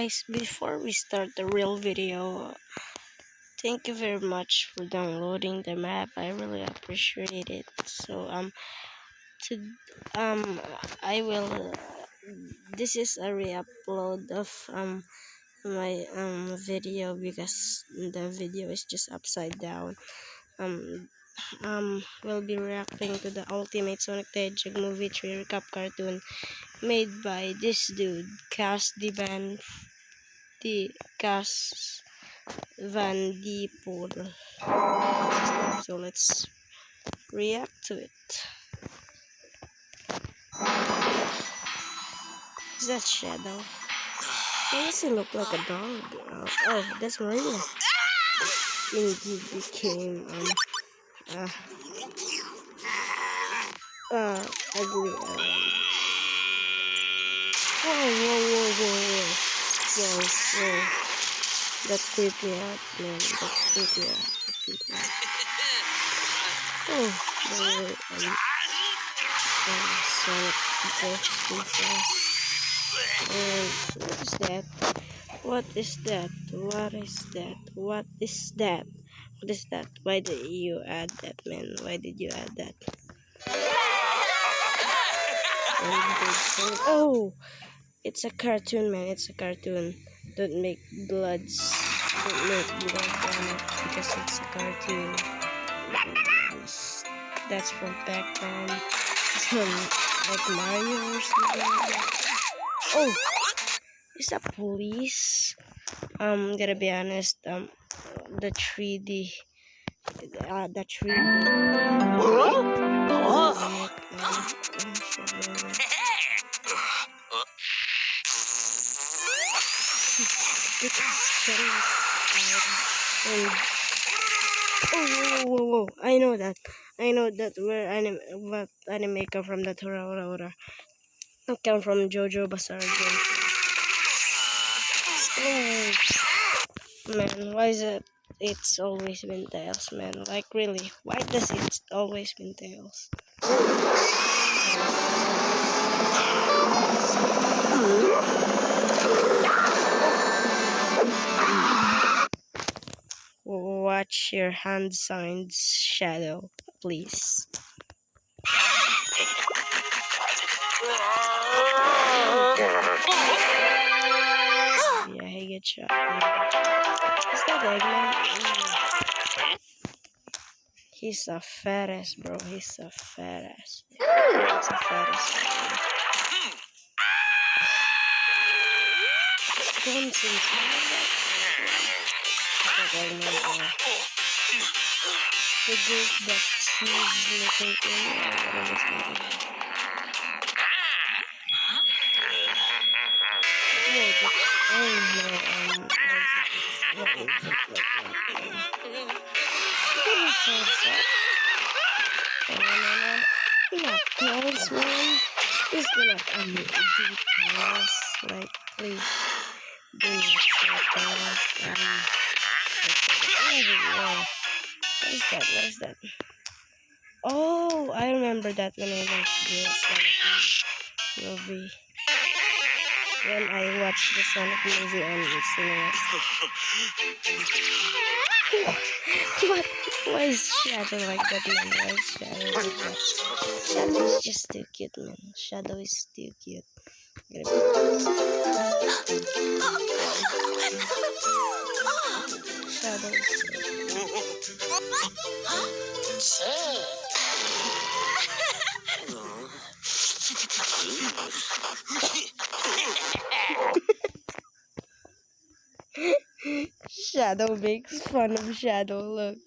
guys, before we start the real video, thank you very much for downloading the map. I really appreciate it. So to I will this is a re-upload of my video because the video is just upside down. We'll be reacting to the Ultimate Sonic the Hedgehog movie 3 recap cartoon made by this dude, Cas Van Die Poel. So let's react to it. Is that Shadow? Why does he look like a dog? Oh, that's Maria. Indeed became ugly. Whoa. That creeped me out, man. That creeped me out. Oh, Sonic Ghost Defense. And what is that? Why did you add that, man? Why did you add that? Oh, it's a cartoon, man. It's a cartoon. Don't make blood on it because it's a cartoon. That's from Pac-Man. Like Mario or something like that. Oh, is that police? Gotta be honest. The 3D. The 3D. Whoa. I know that where anime come from, that Hora. It come from Jojo Bizarre Adventure. Oh man, why is it? It's always been Tails, man. Like really, why does it always been Tails? Watch your hand signs, Shadow, please. Yeah, he gets shot. Is that Eggman? He's a fat ass, bro. He's a fat ass. The group that she's looking in. Not Tails, man. This do not do Tails. Like, please do not show Tails. What is that? Oh, I remember that when I watched the Sonic movie. When I watched the Sonic movie on the cinemas. What? Why is Shadow like that, man? Why is Shadow like that? Shadow is just too cute, man. Shadow is too cute. Shadow is Shadow makes fun of Shadow. Look.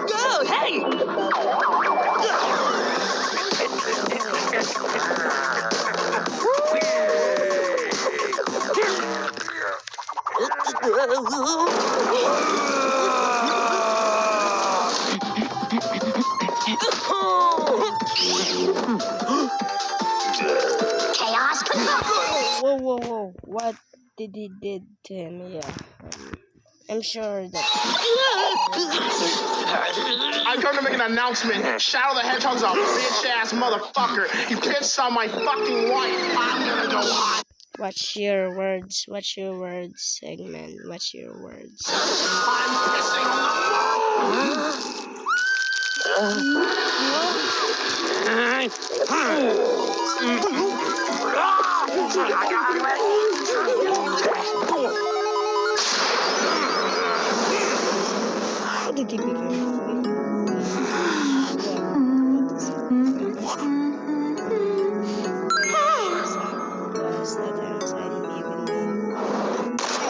Go! Hey! whoa. What did he did to him? Yeah. I'm sure that... I come to make an announcement. Shadow the Hedgehog's a bitch-ass motherfucker. He pissed on my fucking wife. I'm gonna go on. Watch your words, Eggman. Watch your words. I'm pissing on How did he become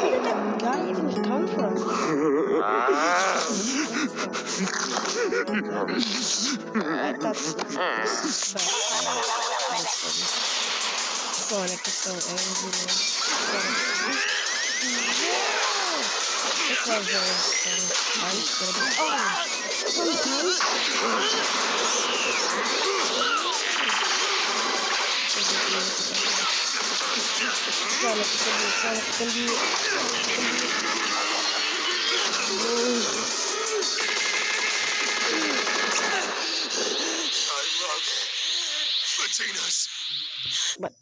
Where did that guy even come from? I thought Sonic is so angry, man. It's so very strong. Sonic can be But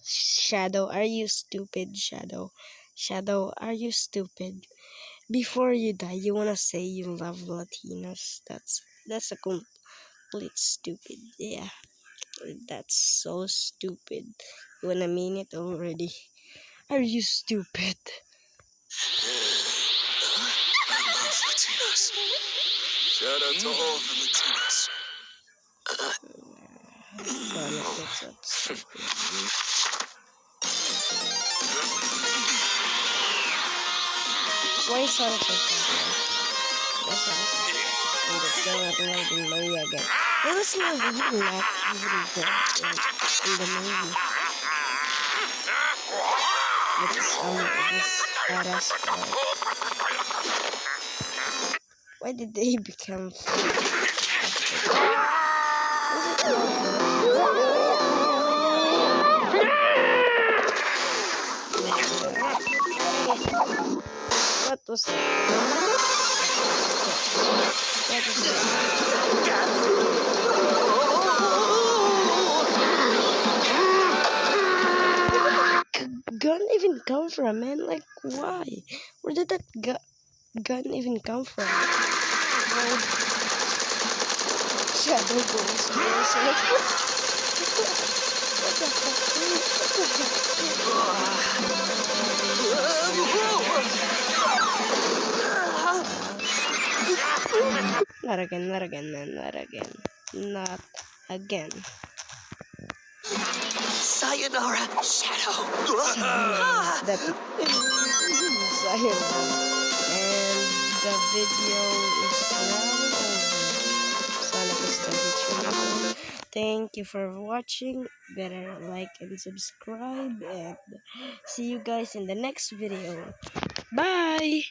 Shadow, are you stupid, Shadow? Shadow, are you stupid? Before you die, you wanna say you love Latinas? That's a complete stupid. Yeah, that's so stupid. You wanna mean it already? Are you stupid? I love Latinas. Shout out to all the Latinas. Sonic gets upset. Why is Sonic so stupid? Why is Sonic so stupid? And it's still not loving Maria again. It was not even dead, like, in the movie. It's this badass part. Why did they become What was that? What was that? Gun even come from, man? Like, why? Where did that gun even come from? Well, Shadow goes. What the fuck? Not again, man. Not again. Sayonara, Shadow. Sayonara. And the video is now over. Sonic is 33. Thank you for watching. Better like and subscribe, and see you guys in the next video. Bye.